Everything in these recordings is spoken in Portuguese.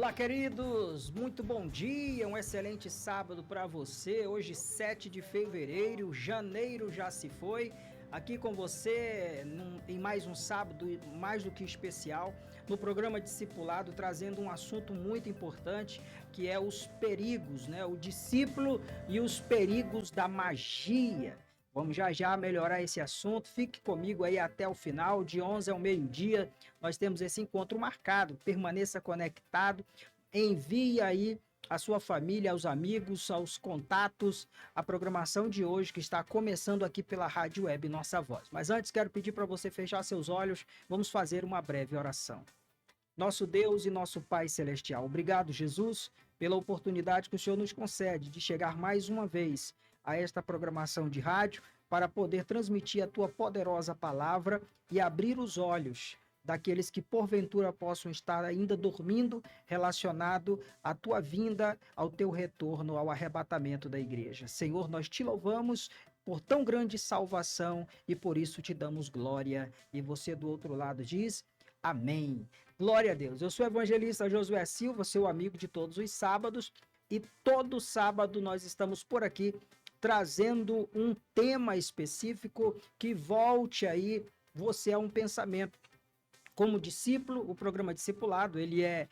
Olá, queridos! Muito bom dia, um excelente sábado para você. Hoje, 7 de fevereiro, janeiro já se foi. Aqui com você em mais um sábado, mais do que especial, no programa Discipulado, trazendo um assunto muito importante, que é os perigos, né? O discípulo e os perigos da magia. Vamos já melhorar esse assunto. Fique comigo aí até o final, de 11 ao meio-dia. Nós temos esse encontro marcado. Permaneça conectado. Envie aí a sua família, aos amigos, aos contatos, a programação de hoje que está começando aqui pela Rádio Web Nossa Voz. Mas antes, quero pedir para você fechar seus olhos. Vamos fazer uma breve oração. Nosso Deus e nosso Pai Celestial, obrigado, Jesus, pela oportunidade que o Senhor nos concede de chegar mais uma vez a esta programação de rádio para poder transmitir a tua poderosa palavra e abrir os olhos daqueles que porventura possam estar ainda dormindo, relacionado à tua vinda, ao teu retorno, ao arrebatamento da igreja. Senhor, nós te louvamos por tão grande salvação e por isso te damos glória. E você do outro lado diz: amém. Glória a Deus. Eu sou o evangelista Josué Silva, seu amigo de todos os sábados, e todo sábado nós estamos por aqui trazendo um tema específico que volte aí você a um pensamento. Como discípulo, o programa Discipulado, ele é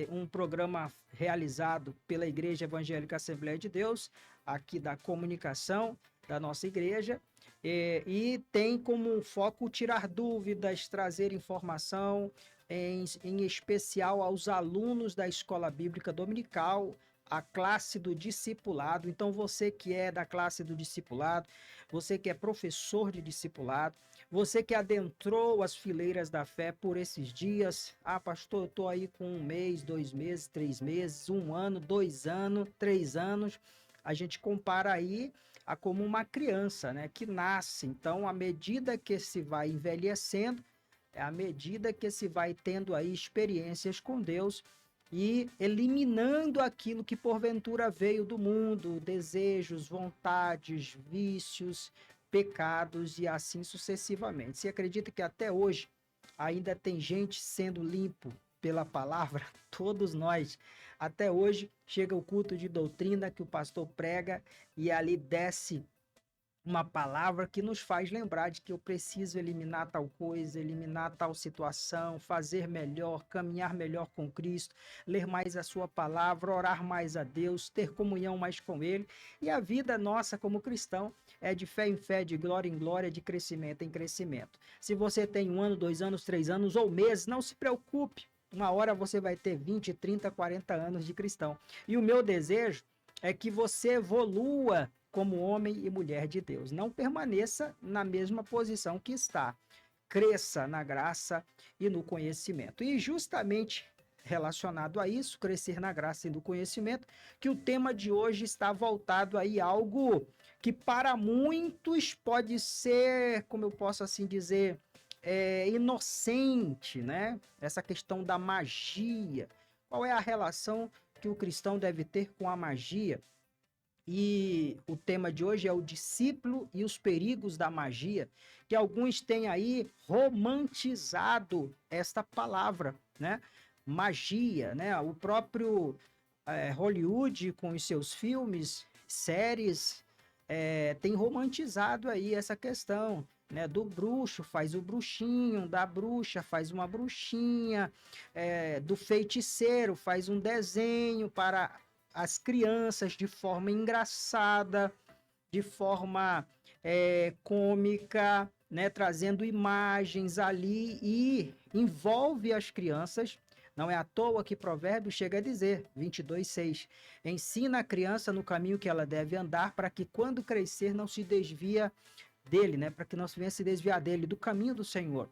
um programa realizado pela Igreja Evangélica Assembleia de Deus, aqui da comunicação da nossa igreja, e tem como foco tirar dúvidas, trazer informação, em especial aos alunos da Escola Bíblica Dominical, a classe do discipulado. Então, você que é da classe do discipulado, você que é professor de discipulado, você que adentrou as fileiras da fé por esses dias. Ah, pastor, eu estou aí com 1 mês, 2 meses, 3 meses, 1 ano, 2 anos, 3 anos. A gente compara aí a como uma criança, né, que nasce. Então, à medida que se vai envelhecendo, à medida que se vai tendo aí experiências com Deus e eliminando aquilo que porventura veio do mundo, desejos, vontades, vícios, pecados e assim sucessivamente. Você acredita que até hoje ainda tem gente sendo limpo pela palavra? Todos nós. Até hoje chega o culto de doutrina que o pastor prega e ali desce uma palavra que nos faz lembrar de que eu preciso eliminar tal coisa, eliminar tal situação, fazer melhor, caminhar melhor com Cristo, ler mais a sua palavra, orar mais a Deus, ter comunhão mais com Ele. E a vida nossa como cristão é de fé em fé, de glória em glória, de crescimento em crescimento. Se você tem 1 ano, 2 anos, 3 anos ou meses, não se preocupe. Uma hora você vai ter 20, 30, 40 anos de cristão. E o meu desejo é que você evolua como homem e mulher de Deus. Não permaneça na mesma posição que está. Cresça na graça e no conhecimento. E justamente relacionado a isso, crescer na graça e no conhecimento, que o tema de hoje está voltado aí a algo que para muitos pode ser, como eu posso assim dizer, inocente, né? Essa questão da magia. Qual é a relação que o cristão deve ter com a magia? E o tema de hoje é o discípulo e os perigos da magia, que alguns têm aí romantizado esta palavra, né? Magia, né? O próprio Hollywood, com os seus filmes, séries, tem romantizado aí essa questão, né? Do bruxo faz o bruxinho, da bruxa faz uma bruxinha, do feiticeiro faz um desenho para as crianças de forma engraçada, de forma cômica, né, trazendo imagens ali e envolve as crianças. Não é à toa que Provérbios chega a dizer, 22:6, ensina a criança no caminho que ela deve andar para que quando crescer não se desvia dele, né, para que não se venha se desviar dele, do caminho do Senhor.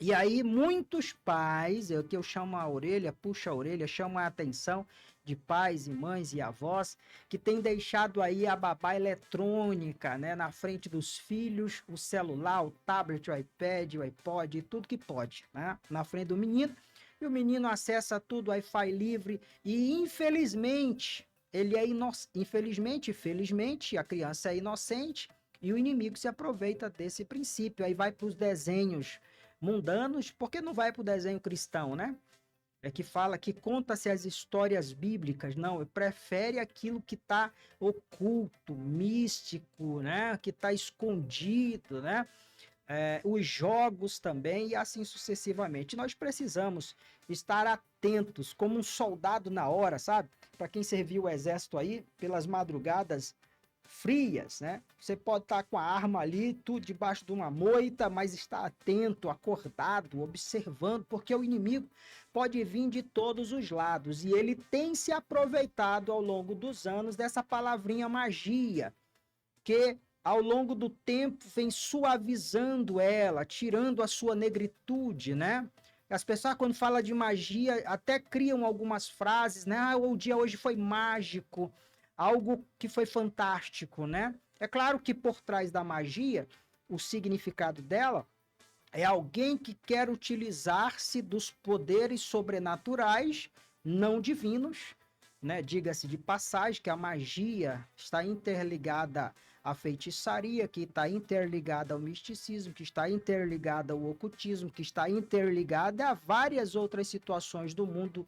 E aí muitos pais, é o que eu chamo a orelha, puxa a orelha, chamo a atenção de pais e mães e avós que têm deixado aí a babá eletrônica, né, na frente dos filhos, o celular, o tablet, o iPad, o iPod, tudo que pode, né, na frente do menino. E o menino acessa tudo, Wi-Fi livre e infelizmente, ele é infelizmente, felizmente, a criança é inocente e o inimigo se aproveita desse princípio. Aí vai para os desenhos mundanos, por que não vai para o desenho cristão, né? que fala que conta-se as histórias bíblicas, não, prefere aquilo que está oculto, místico, né? Que está escondido, né? Os jogos também e assim sucessivamente. Nós precisamos estar atentos, como um soldado na hora, sabe? Para quem serviu o exército aí, pelas madrugadas frias, né? Você pode estar com a arma ali, tudo debaixo de uma moita, mas está atento, acordado, observando, porque o inimigo pode vir de todos os lados e ele tem se aproveitado ao longo dos anos dessa palavrinha magia, que ao longo do tempo vem suavizando ela, tirando a sua negritude, né? As pessoas, quando falam de magia, até criam algumas frases, né? Ah, o dia hoje foi mágico, algo que foi fantástico, né? É claro que por trás da magia, o significado dela é alguém que quer utilizar-se dos poderes sobrenaturais, não divinos, né? Diga-se de passagem que a magia está interligada à feitiçaria, que está interligada ao misticismo, que está interligada ao ocultismo, que está interligada a várias outras situações do mundo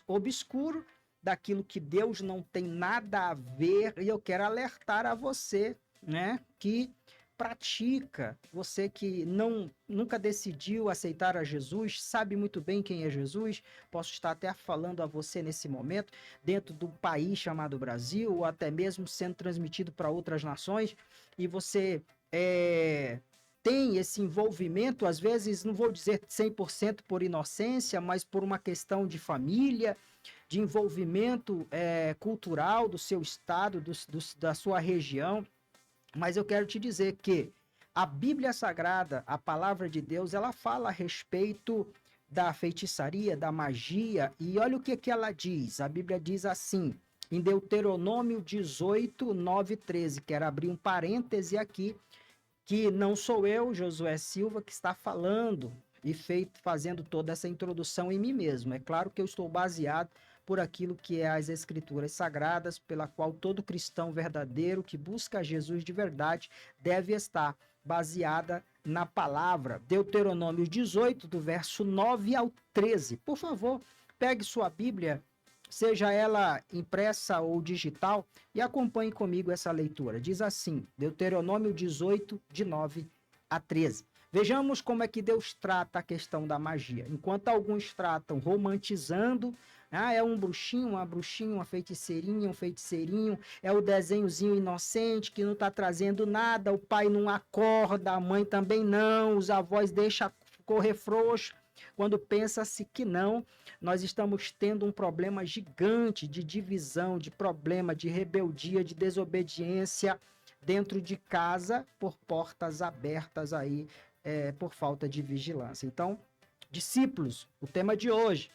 obscuro, daquilo que Deus não tem nada a ver, e eu quero alertar a você, né, que pratica, você que nunca decidiu aceitar a Jesus, sabe muito bem quem é Jesus, posso estar até falando a você nesse momento, dentro do país chamado Brasil, ou até mesmo sendo transmitido para outras nações, e você tem esse envolvimento, às vezes, não vou dizer 100% por inocência, mas por uma questão de família, de envolvimento cultural do seu estado, da sua região. Mas eu quero te dizer que a Bíblia Sagrada, a palavra de Deus, ela fala a respeito da feitiçaria, da magia, e olha o que ela diz. A Bíblia diz assim, em Deuteronômio 18, 9 e 13, quero abrir um parêntese aqui, que não sou eu, Josué Silva, que está falando e fazendo toda essa introdução em mim mesmo. É claro que eu estou baseado por aquilo que é as Escrituras Sagradas, pela qual todo cristão verdadeiro que busca Jesus de verdade deve estar baseada na palavra. Deuteronômio 18, do verso 9 ao 13. Por favor, pegue sua Bíblia, seja ela impressa ou digital, e acompanhe comigo essa leitura. Diz assim, Deuteronômio 18, de 9 a 13. Vejamos como é que Deus trata a questão da magia. Enquanto alguns tratam romantizando, é um bruxinho, uma bruxinha, uma feiticeirinha, um feiticeirinho, é o desenhozinho inocente que não está trazendo nada, o pai não acorda, a mãe também não, os avós deixam correr frouxo. Quando pensa-se que não, nós estamos tendo um problema gigante de divisão, de problema, de rebeldia, de desobediência dentro de casa por portas abertas aí, por falta de vigilância. Então, discípulos, o tema de hoje,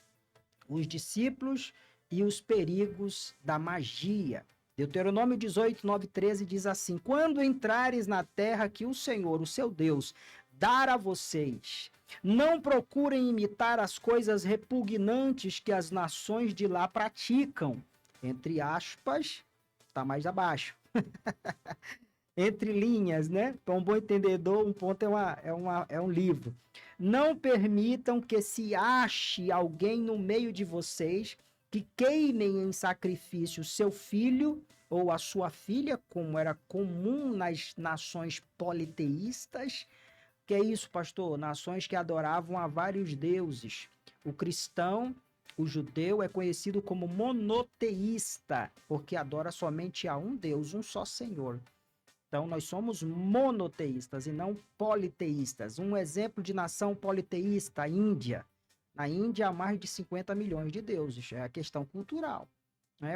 os discípulos e os perigos da magia. Deuteronômio 18, 9 e 13 diz assim, quando entrares na terra que o Senhor, o seu Deus, dar a vocês, não procurem imitar as coisas repugnantes que as nações de lá praticam. Entre aspas, tá mais abaixo. Entre linhas, né? Para um bom entendedor, um ponto é um livro. Não permitam que se ache alguém no meio de vocês que queimem em sacrifício seu filho ou a sua filha, como era comum nas nações politeístas. Que é isso, pastor? Nações que adoravam a vários deuses. O cristão, o judeu, é conhecido como monoteísta, porque adora somente a um Deus, um só Senhor. Então, nós somos monoteístas e não politeístas. Um exemplo de nação politeísta, a Índia. Na Índia há mais de 50 milhões de deuses. É a questão cultural.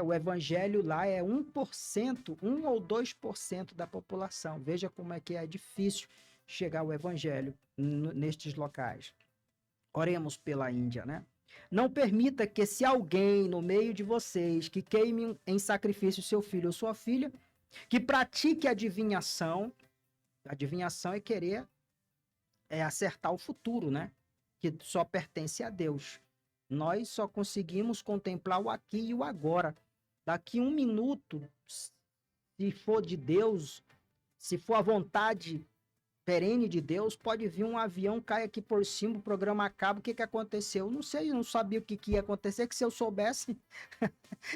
O evangelho lá é 1%, 1 ou 2% da população. Veja como é que é difícil chegar ao evangelho nestes locais. Oremos pela Índia, né? Não permita que se alguém no meio de vocês que queime em sacrifício seu filho ou sua filha, que pratique adivinhação é querer acertar o futuro, né? Que só pertence a Deus. Nós só conseguimos contemplar o aqui e o agora. Daqui um minuto, se for de Deus, se for a vontade perene de Deus, pode vir um avião, cai aqui por cima, o programa acaba, o que que aconteceu? Eu não sei, eu não sabia o que que ia acontecer, que se eu soubesse,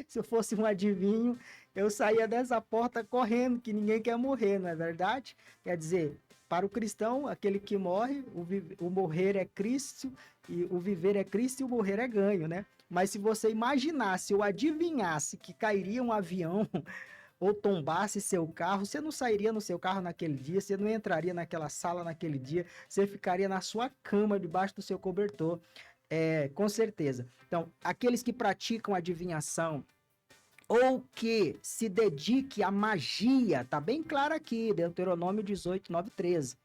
se eu fosse um adivinho, eu saía dessa porta correndo, que ninguém quer morrer, não é verdade? Quer dizer, para o cristão, aquele que morre, o morrer é Cristo, e o viver é Cristo e o morrer é ganho, né? Mas se você imaginasse ou adivinhasse que cairia um avião ou tombasse seu carro, você não sairia no seu carro naquele dia, você não entraria naquela sala naquele dia, você ficaria na sua cama, debaixo do seu cobertor, com certeza. Então, aqueles que praticam adivinhação ou que se dedique à magia, tá bem claro aqui, Deuteronômio 18, 9, 13.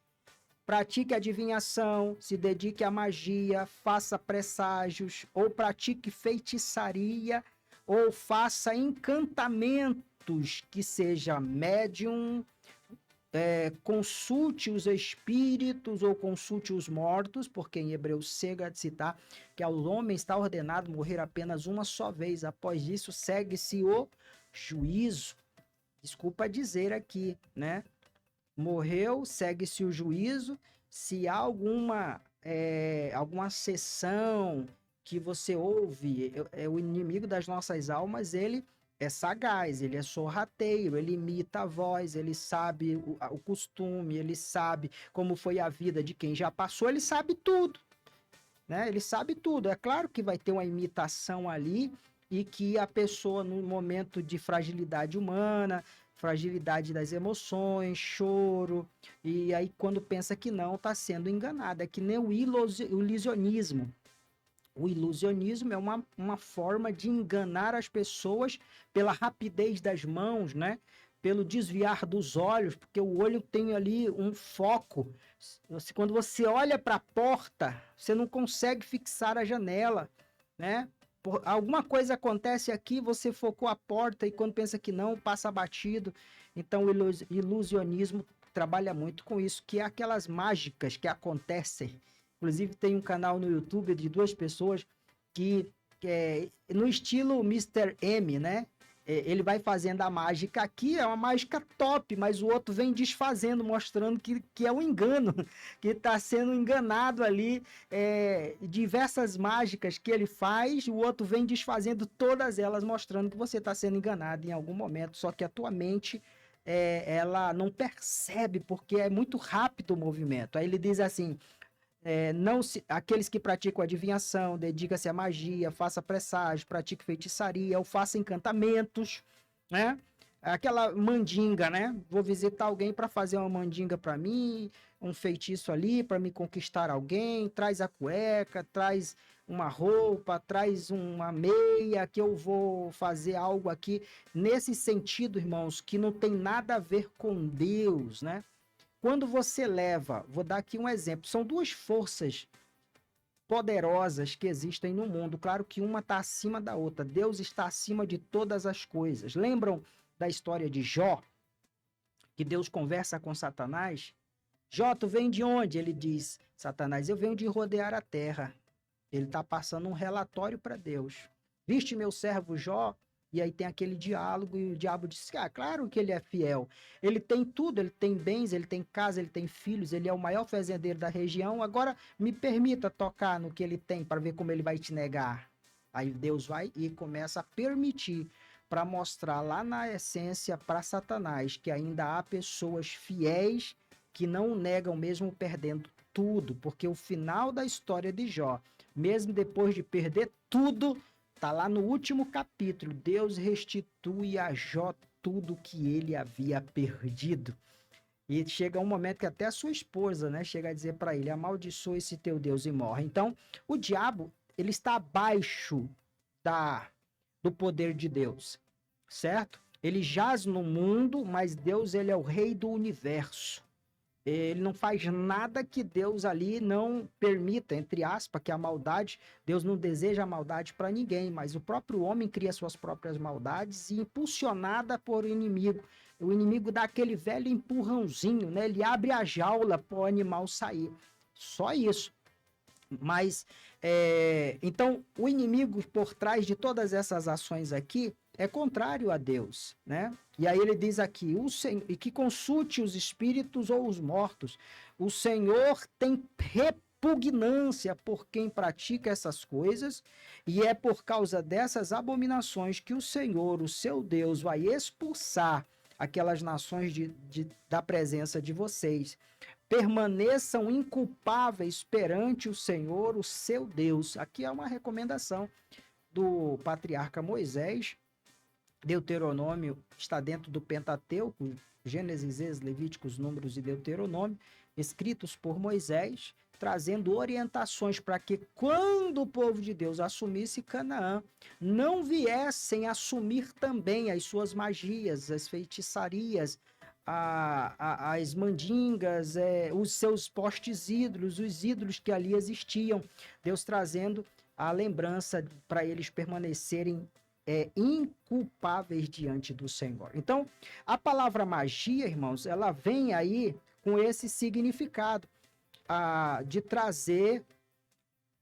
Pratique adivinhação, se dedique à magia, faça presságios, ou pratique feitiçaria, ou faça encantamentos, que seja médium, consulte os espíritos ou consulte os mortos, porque em Hebreus chega a citar que ao homem está ordenado morrer apenas uma só vez, após isso segue-se o juízo. Desculpa dizer aqui, né? Morreu, segue-se o juízo. Se há alguma sessão que você ouve, o inimigo das nossas almas, ele é sagaz, ele é sorrateiro, ele imita a voz, ele sabe o costume, ele sabe como foi a vida de quem já passou, ele sabe tudo, né? Ele sabe tudo. É claro que vai ter uma imitação ali e que a pessoa, no momento de fragilidade humana, fragilidade das emoções, choro, e aí quando pensa que não, está sendo enganado. É que nem o ilusionismo. O ilusionismo é uma forma de enganar as pessoas pela rapidez das mãos, né? Pelo desviar dos olhos, porque o olho tem ali um foco. Quando você olha para a porta, você não consegue fixar a janela, né? Alguma coisa acontece aqui, você focou a porta e quando pensa que não, passa batido. Então o ilusionismo trabalha muito com isso, que é aquelas mágicas que acontecem. Inclusive tem um canal no YouTube de duas pessoas que é no estilo Mr. M, né? Ele vai fazendo a mágica aqui, é uma mágica top, mas o outro vem desfazendo, mostrando que é um engano, que está sendo enganado ali. Diversas mágicas que ele faz, o outro vem desfazendo todas elas, mostrando que você está sendo enganado em algum momento, só que a tua mente ela não percebe, porque é muito rápido o movimento. Aí ele diz assim: aqueles que praticam adivinhação, dedica-se à magia, faça presságio, pratique feitiçaria, ou faça encantamentos, né? Aquela mandinga, né? Vou visitar alguém para fazer uma mandinga para mim, um feitiço ali para me conquistar alguém, traz a cueca, traz uma roupa, traz uma meia, que eu vou fazer algo aqui. Nesse sentido, irmãos, que não tem nada a ver com Deus, né? Quando você leva, vou dar aqui um exemplo, são duas forças poderosas que existem no mundo. Claro que uma está acima da outra. Deus está acima de todas as coisas. Lembram da história de Jó? Que Deus conversa com Satanás? Jó, tu vem de onde? Ele diz, Satanás, eu venho de rodear a terra. Ele está passando um relatório para Deus. Viste meu servo Jó? E aí tem aquele diálogo e o diabo diz, claro que ele é fiel. Ele tem tudo, ele tem bens, ele tem casa, ele tem filhos, ele é o maior fazendeiro da região. Agora me permita tocar no que ele tem para ver como ele vai te negar. Aí Deus vai e começa a permitir para mostrar lá na essência para Satanás que ainda há pessoas fiéis que não negam mesmo perdendo tudo. Porque o final da história de Jó, mesmo depois de perder tudo, tá lá no último capítulo, Deus restitui a Jó tudo que ele havia perdido. E chega um momento que até a sua esposa, né, chega a dizer para ele, amaldiçoa esse teu Deus e morre. Então, o diabo, ele está abaixo do poder de Deus, certo? Ele jaz no mundo, mas Deus, ele é o rei do universo. Ele não faz nada que Deus ali não permita, entre aspas, que a maldade, Deus não deseja a maldade para ninguém, mas o próprio homem cria suas próprias maldades e impulsionada por inimigo. O inimigo dá aquele velho empurrãozinho, né? Ele abre a jaula para o animal sair. Só isso. Mas, então, o inimigo por trás de todas essas ações aqui é contrário a Deus, né? E aí ele diz aqui, e que consulte os espíritos ou os mortos. O Senhor tem repugnância por quem pratica essas coisas, e é por causa dessas abominações que o Senhor, o seu Deus, vai expulsar aquelas nações da presença de vocês. Permaneçam inculpáveis perante o Senhor, o seu Deus. Aqui é uma recomendação do patriarca Moisés. Deuteronômio está dentro do Pentateuco, Gênesis, Levíticos, Números e Deuteronômio, escritos por Moisés, trazendo orientações para que quando o povo de Deus assumisse Canaã, não viessem assumir também as suas magias, as feitiçarias, as mandingas, os seus postes ídolos, os ídolos que ali existiam. Deus trazendo a lembrança para eles permanecerem inculpáveis diante do Senhor. Então, a palavra magia, irmãos, ela vem aí com esse significado de trazer,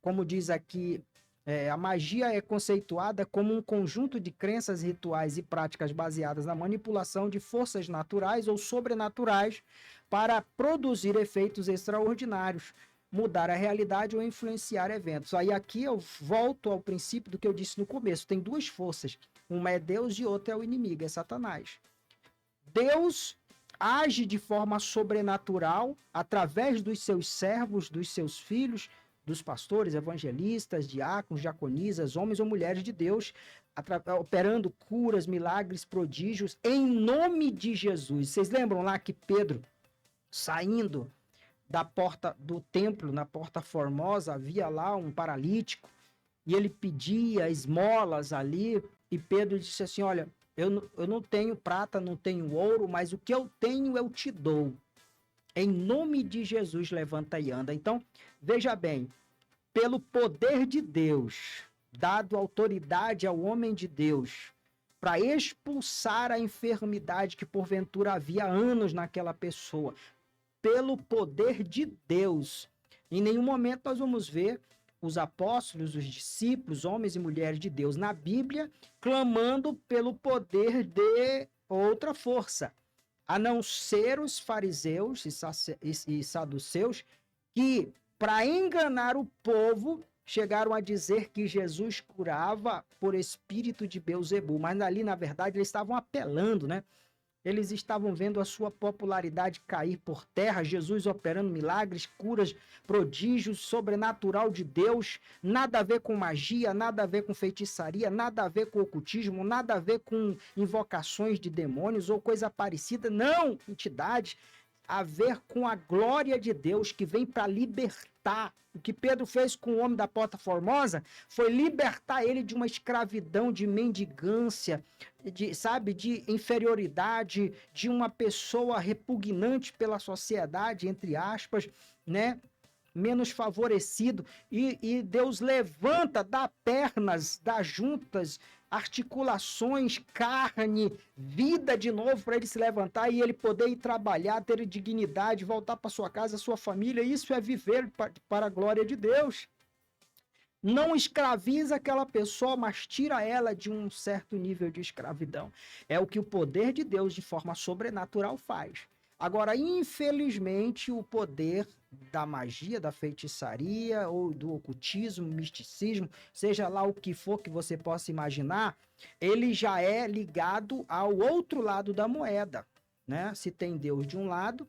como diz aqui, a magia é conceituada como um conjunto de crenças, rituais e práticas baseadas na manipulação de forças naturais ou sobrenaturais para produzir efeitos extraordinários, mudar a realidade ou influenciar eventos. Aí aqui eu volto ao princípio do que eu disse no começo. Tem duas forças. Uma é Deus e outra é o inimigo, é Satanás. Deus age de forma sobrenatural através dos seus servos, dos seus filhos, dos pastores, evangelistas, diáconos, diaconisas, homens ou mulheres de Deus, operando curas, milagres, prodígios, em nome de Jesus. Vocês lembram lá que Pedro, saindo da porta do templo, na porta formosa, havia lá um paralítico, e ele pedia esmolas ali, e Pedro disse assim, olha, eu não tenho prata, não tenho ouro, mas o que eu tenho eu te dou. Em nome de Jesus, levanta e anda. Então, veja bem, pelo poder de Deus, dado autoridade ao homem de Deus, para expulsar a enfermidade que porventura havia anos naquela pessoa, pelo poder de Deus. Em nenhum momento nós vamos ver os apóstolos, os discípulos, homens e mulheres de Deus na Bíblia, clamando pelo poder de outra força, a não ser os fariseus e saduceus, que, para enganar o povo, chegaram a dizer que Jesus curava por espírito de Beelzebul, mas ali, na verdade, eles estavam apelando, né? Eles estavam vendo a sua popularidade cair por terra, Jesus operando milagres, curas, prodígios, sobrenatural de Deus, nada a ver com magia, nada a ver com feitiçaria, nada a ver com ocultismo, nada a ver com invocações de demônios ou coisa parecida, não, entidades, a ver com a glória de Deus que vem para libertar. O que Pedro fez com o homem da Porta Formosa foi libertar ele de uma escravidão, de mendigância, de inferioridade, de uma pessoa repugnante pela sociedade, entre aspas, né? Menos favorecido. E Deus levanta, dá pernas, dá juntas, articulações, carne, vida de novo para ele se levantar e ele poder ir trabalhar, ter dignidade, voltar para sua casa, sua família. Isso é viver para a glória de Deus. Não escraviza aquela pessoa, mas tira ela de um certo nível de escravidão. É o que o poder de Deus, de forma sobrenatural, faz. Agora, infelizmente, o poder da magia, da feitiçaria ou do ocultismo, misticismo, seja lá o que for que você possa imaginar, ele já é ligado ao outro lado da moeda, né? Se tem Deus de um lado,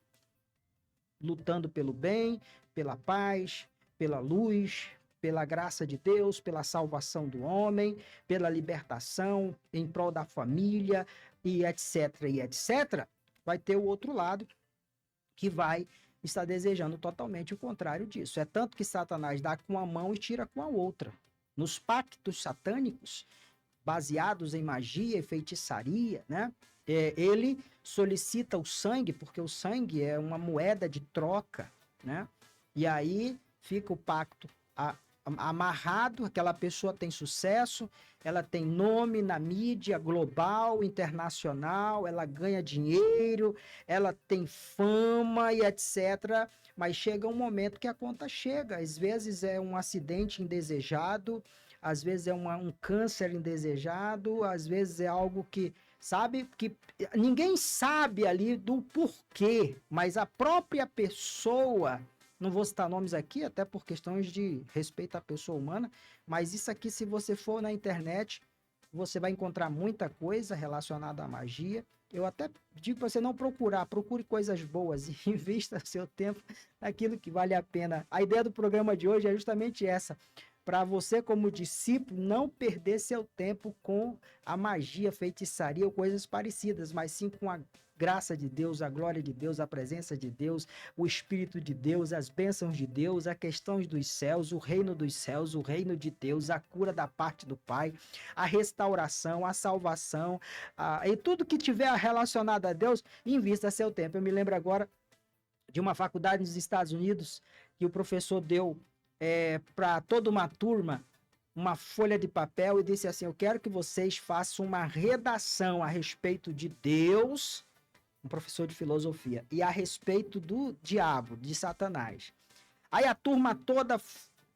lutando pelo bem, pela paz, pela luz, pela graça de Deus, pela salvação do homem, pela libertação, em prol da família, e etc, vai ter o outro lado que vai estar desejando totalmente o contrário disso. É tanto que Satanás dá com a mão e tira com a outra. Nos pactos satânicos, baseados em magia e feitiçaria, né? Ele solicita o sangue, porque o sangue é uma moeda de troca, né? E aí fica o pacto amarrado, aquela pessoa tem sucesso, ela tem nome na mídia global, internacional, ela ganha dinheiro, ela tem fama e etc. Mas chega um momento que a conta chega. Às vezes é um acidente indesejado, às vezes é um câncer indesejado, às vezes é algo que, sabe, que ninguém sabe ali do porquê, mas a própria pessoa, não vou citar nomes aqui, até por questões de respeito à pessoa humana, mas isso aqui, se você for na internet, você vai encontrar muita coisa relacionada à magia. Eu até digo para você não procurar, procure coisas boas e invista seu tempo naquilo que vale a pena. A ideia do programa de hoje é justamente essa, para você como discípulo não perder seu tempo com a magia, feitiçaria ou coisas parecidas, mas sim com a graça de Deus, a glória de Deus, a presença de Deus, o Espírito de Deus, as bênçãos de Deus, as questões dos céus, o reino dos céus, o reino de Deus, a cura da parte do Pai, a restauração, a salvação, e tudo que tiver relacionado a Deus, invista seu tempo. Eu me lembro agora de uma faculdade nos Estados Unidos que o professor deu para toda uma turma uma folha de papel e disse assim: eu quero que vocês façam uma redação a respeito de Deus, um professor de filosofia, e a respeito do diabo, de Satanás. Aí a turma toda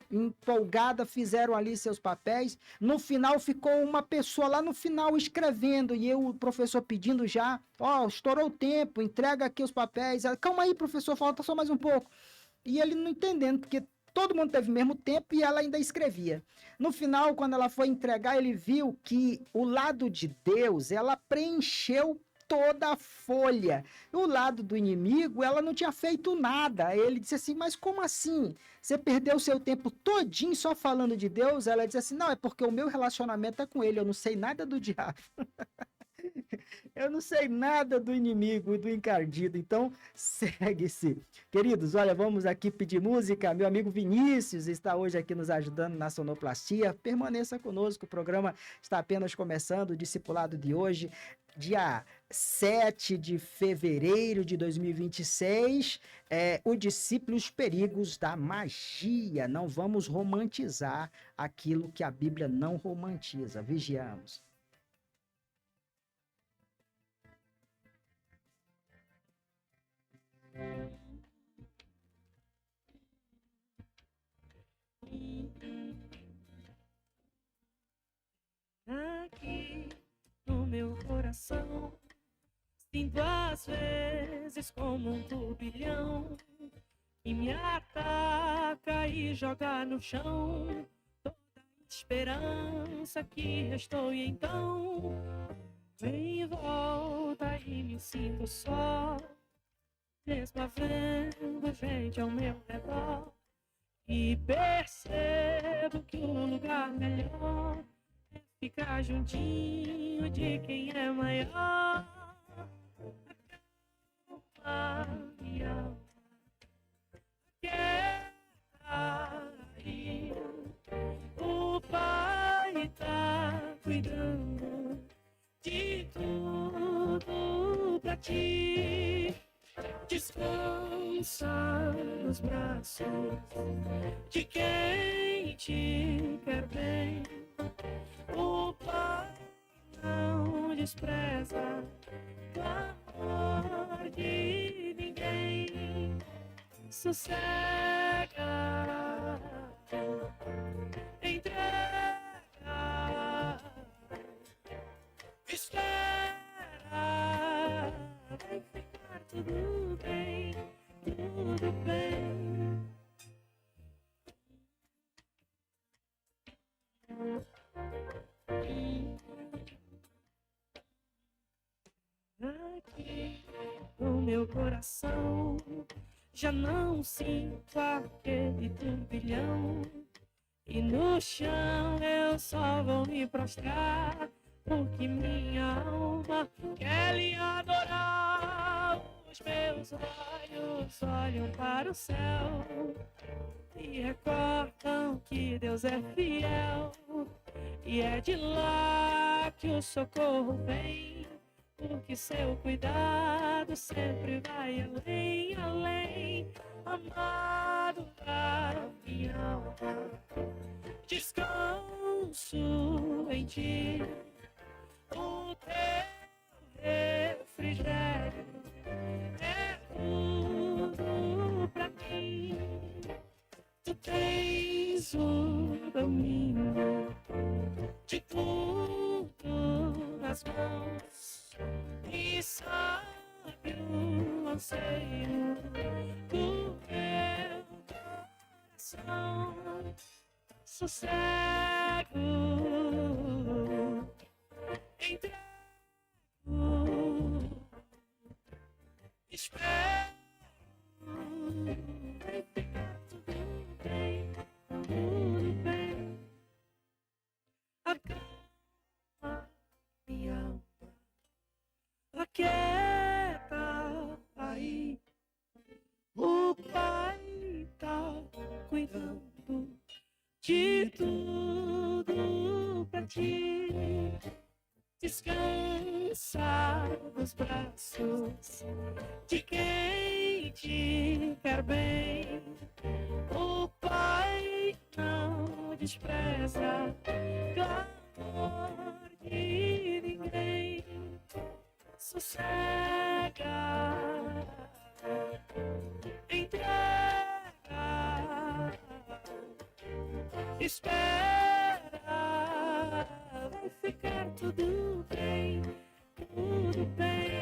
empolgada fizeram ali seus papéis. No final ficou uma pessoa lá no final escrevendo e o professor pedindo já: ó, estourou o tempo, entrega aqui os papéis. Ela, calma aí, professor, falta só mais um pouco. E ele não entendendo, porque todo mundo teve o mesmo tempo e ela ainda escrevia. No final, quando ela foi entregar, ele viu que o lado de Deus, ela preencheu toda a folha. O lado do inimigo, ela não tinha feito nada. Ele disse assim: mas como assim? Você perdeu o seu tempo todinho só falando de Deus? Ela disse assim: não, é porque o meu relacionamento é com ele, eu não sei nada do diabo. Eu não sei nada do inimigo e do encardido, então segue-se. Queridos, olha, vamos aqui pedir música. Meu amigo Vinícius está hoje aqui nos ajudando na sonoplastia. Permaneça conosco, o programa está apenas começando, o discipulado de hoje, dia 7 de fevereiro de 2026, o discípulo, os perigos da magia. Não vamos romantizar aquilo que a Bíblia não romantiza. Vigiamos. Aqui no meu coração sinto às vezes como um turbilhão que me ataca e joga no chão toda a esperança que restou. E então vem em volta e me sinto só, mesmo havendo gente ao meu redor, e percebo que um lugar melhor é ficar juntinho de quem é maior. Maria, quer aí, o Pai tá cuidando de tudo pra ti. Descansa nos braços de quem te quer bem. O Pai não despreza o amor de ninguém. Sossega, entrega, espera, vai ficar tudo bem, tudo bem. Aqui no meu coração já não sinto aquele turbilhão, e no chão eu só vou me prostrar, porque minha alma quer lhe adorar. Os meus olhos olham para o céu e recordam que Deus é fiel, e é de lá que o socorro vem, porque seu cuidado sempre vai além, além. Amado da minha alma, descanso em ti, o teu refrigério é tudo pra mim. Tu tens o domínio tuas mãos e sabe o anseio do meu coração. Sossego, entrego, espero, vai ficar tudo bem, tudo bem. Acalma minha alma, aquieta aí. O Pai tá cuidando de tudo pra ti. Descansa nos braços de quem te quer bem. O Pai não despreza clamor de ninguém. Sossega, entrega, espera, vai ficar tudo bem, tudo bem.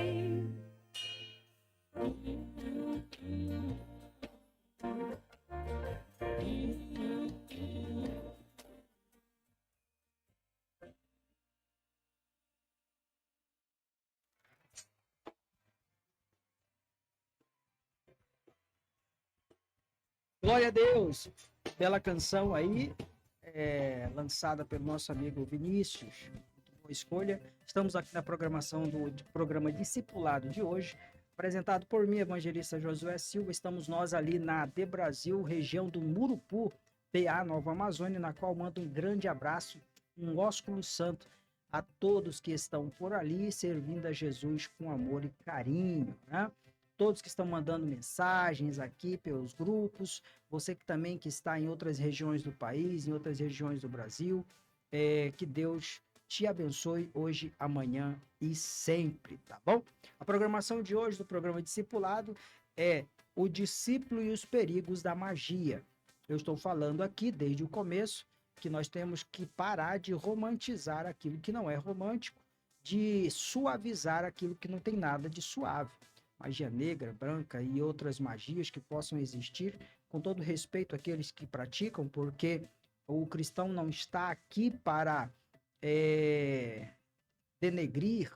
Glória a Deus! Bela canção aí, lançada pelo nosso amigo Vinícius. Muito boa escolha. Estamos aqui na programação do programa Discipulado de hoje, apresentado por mim, evangelista Josué Silva. Estamos nós ali na De Brasil, região do Murupu, PA, Nova Amazônia, na qual mando um grande abraço, um ósculo santo a todos que estão por ali, servindo a Jesus com amor e carinho, né? Todos que estão mandando mensagens aqui pelos grupos, você que também que está em outras regiões do país, em outras regiões do Brasil, que Deus te abençoe hoje, amanhã e sempre, tá bom? A programação de hoje do programa Discipulado é o discípulo e os perigos da magia. Eu estou falando aqui desde o começo que nós temos que parar de romantizar aquilo que não é romântico, de suavizar aquilo que não tem nada de suave. Magia negra, branca e outras magias que possam existir, com todo respeito àqueles que praticam, porque o cristão não está aqui para denegrir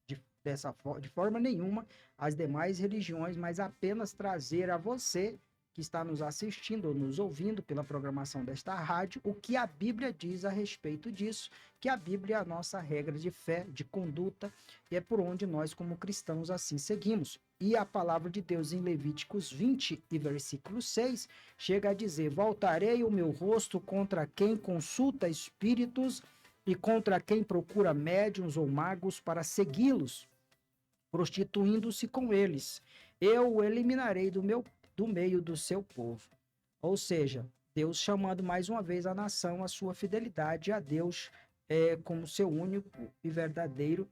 de forma nenhuma as demais religiões, mas apenas trazer a você que está nos assistindo ou nos ouvindo pela programação desta rádio, o que a Bíblia diz a respeito disso, que a Bíblia é a nossa regra de fé, de conduta, e é por onde nós, como cristãos, assim seguimos. E a palavra de Deus em Levíticos 20 e versículo 6, chega a dizer: voltarei o meu rosto contra quem consulta espíritos e contra quem procura médiuns ou magos para segui-los, prostituindo-se com eles. Eu o eliminarei do meio do seu povo. Ou seja, Deus chamando mais uma vez a nação à sua fidelidade a Deus como seu único e verdadeiro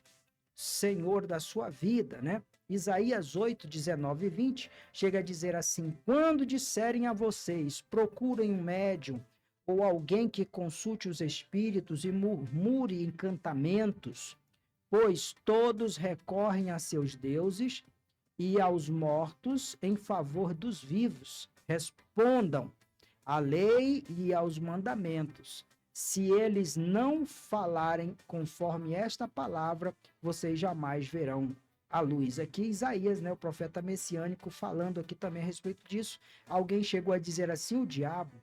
Senhor da sua vida, né? Isaías 8, 19 e 20 chega a dizer assim: quando disserem a vocês, procurem um médium ou alguém que consulte os espíritos e murmure encantamentos, pois todos recorrem a seus deuses e aos mortos em favor dos vivos. Respondam à lei e aos mandamentos. Se eles não falarem conforme esta palavra, vocês jamais verão a luz. Aqui Isaías, né, o profeta messiânico, falando aqui também a respeito disso. Alguém chegou a dizer assim: o diabo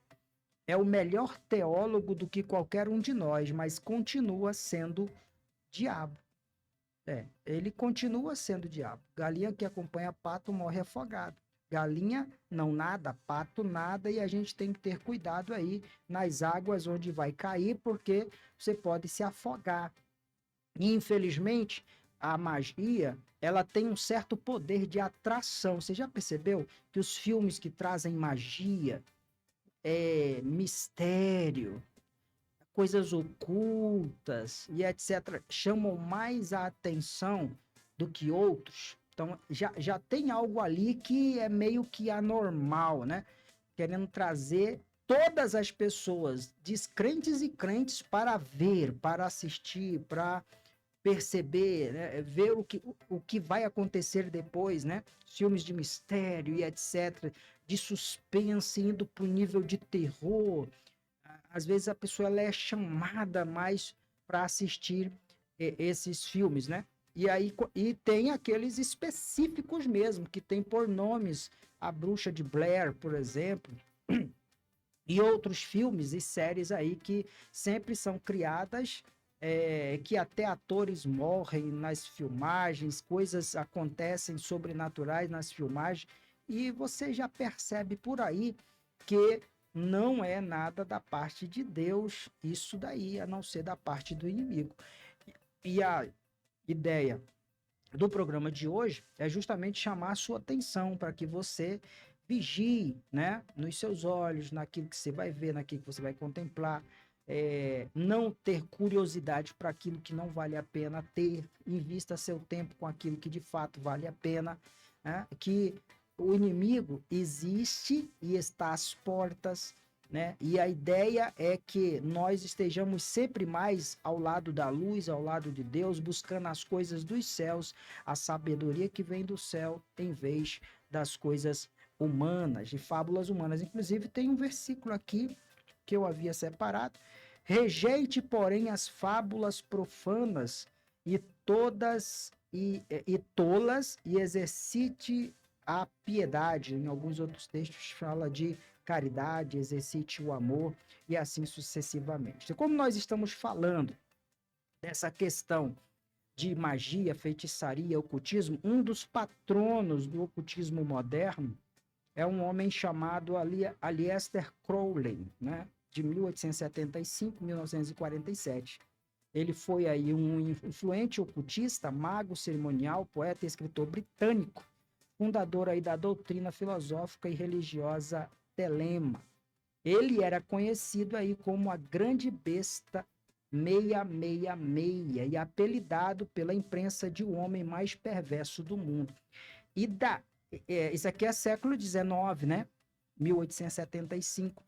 é o melhor teólogo do que qualquer um de nós, mas continua sendo diabo. Ele continua sendo diabo. Galinha que acompanha pato morre afogado. Galinha não nada, pato nada, e a gente tem que ter cuidado aí nas águas onde vai cair, porque você pode se afogar. E, infelizmente, a magia, ela tem um certo poder de atração. Você já percebeu que os filmes que trazem magia, mistério, coisas ocultas e etc., chamam mais a atenção do que outros? Então, já tem algo ali que é meio que anormal, né? Querendo trazer todas as pessoas, descrentes e crentes, para ver, para assistir, para perceber, né, ver o que vai acontecer depois, né? Filmes de mistério e etc., de suspense, indo para o nível de terror. Às vezes a pessoa ela é chamada mais para assistir esses filmes, né? E aí e tem aqueles específicos mesmo, que tem por nomes, A Bruxa de Blair, por exemplo, e outros filmes e séries aí que sempre são criadas, que até atores morrem nas filmagens, coisas acontecem sobrenaturais nas filmagens, e você já percebe por aí que não é nada da parte de Deus, isso daí, a não ser da parte do inimigo. E a ideia do programa de hoje é justamente chamar a sua atenção para que você vigie, né, nos seus olhos, naquilo que você vai ver, naquilo que você vai contemplar, não ter curiosidade para aquilo que não vale a pena ter, invista seu tempo com aquilo que de fato vale a pena, né, que o inimigo existe e está às portas, né? E a ideia é que nós estejamos sempre mais ao lado da luz, ao lado de Deus, buscando as coisas dos céus, a sabedoria que vem do céu, em vez das coisas humanas, de fábulas humanas. Inclusive, tem um versículo aqui que eu havia separado: rejeite, porém, as fábulas profanas e todas e tolas, e exercite a piedade. Em alguns outros textos fala de caridade, exercite o amor e assim sucessivamente. Então, como nós estamos falando dessa questão de magia, feitiçaria, ocultismo, um dos patronos do ocultismo moderno é um homem chamado Aleister Crowley, né? De 1875 a 1947. Ele foi aí um influente ocultista, mago cerimonial, poeta e escritor britânico, fundador aí da doutrina filosófica e religiosa Telema. Ele era conhecido aí como a Grande Besta 666 e apelidado pela imprensa de o homem mais perverso do mundo. Isso aqui é século XIX, né? 1875.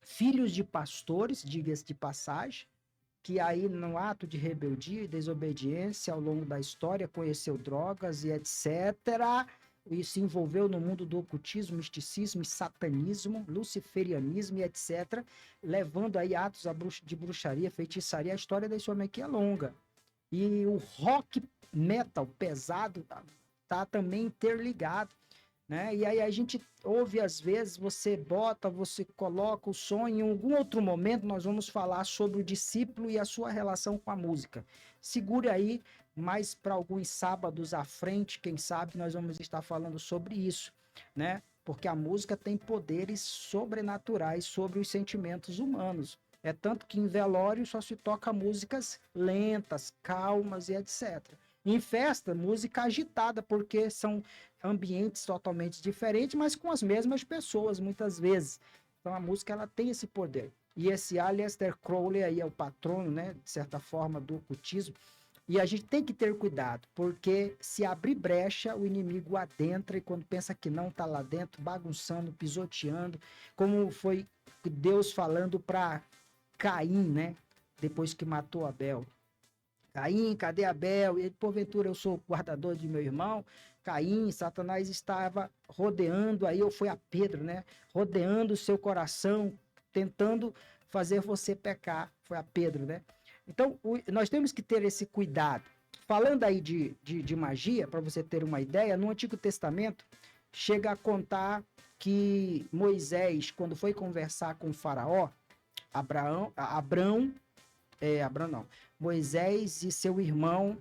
Filhos de pastores, diga-se de passagem, que aí no ato de rebeldia e desobediência ao longo da história conheceu drogas e etc., e se envolveu no mundo do ocultismo, misticismo, satanismo, luciferianismo e etc., levando aí atos de bruxaria, feitiçaria. A história desse homem aqui é longa. E o rock metal pesado tá também interligado, né? E aí a gente ouve, às vezes, você coloca o som, em algum outro momento nós vamos falar sobre o discípulo e a sua relação com a música. Segure aí, mas para alguns sábados à frente, quem sabe, nós vamos estar falando sobre isso, né? Porque a música tem poderes sobrenaturais sobre os sentimentos humanos. É tanto que em velório só se toca músicas lentas, calmas e etc. Em festa, música agitada, porque são ambientes totalmente diferentes, mas com as mesmas pessoas, muitas vezes. Então a música ela tem esse poder. E esse Aleister Crowley aí é o patrono, né, de certa forma, do ocultismo. E a gente tem que ter cuidado, porque se abrir brecha, o inimigo adentra e quando pensa que não está lá dentro, bagunçando, pisoteando, como foi Deus falando para Caim, né, depois que matou Abel. Caim, cadê Abel? E ele, porventura, eu sou o guardador de meu irmão. Caim, Satanás estava rodeando, aí eu fui a Pedro, né? Rodeando o seu coração, tentando fazer você pecar. Foi a Pedro, né? Então, nós temos que ter esse cuidado. Falando aí de magia, para você ter uma ideia, no Antigo Testamento, chega a contar que Moisés, quando foi conversar com o faraó, Moisés e seu irmão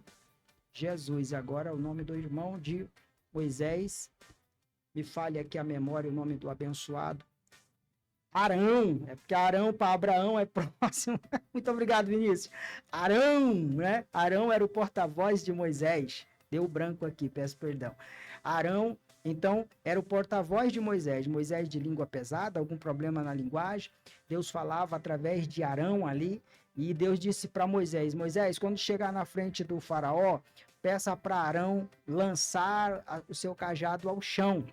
Jesus. Agora o nome do irmão de Moisés, me falha aqui a memória, o nome do abençoado. Arão, é porque Arão para Abraão é próximo. Muito obrigado, Vinícius. Arão, né? Arão era o porta-voz de Moisés. Deu branco aqui, peço perdão. Arão, então, era o porta-voz de Moisés. Moisés de língua pesada, algum problema na linguagem. Deus falava através de Arão ali. E Deus disse para Moisés: Moisés, quando chegar na frente do faraó, peça para Arão lançar o seu cajado ao chão.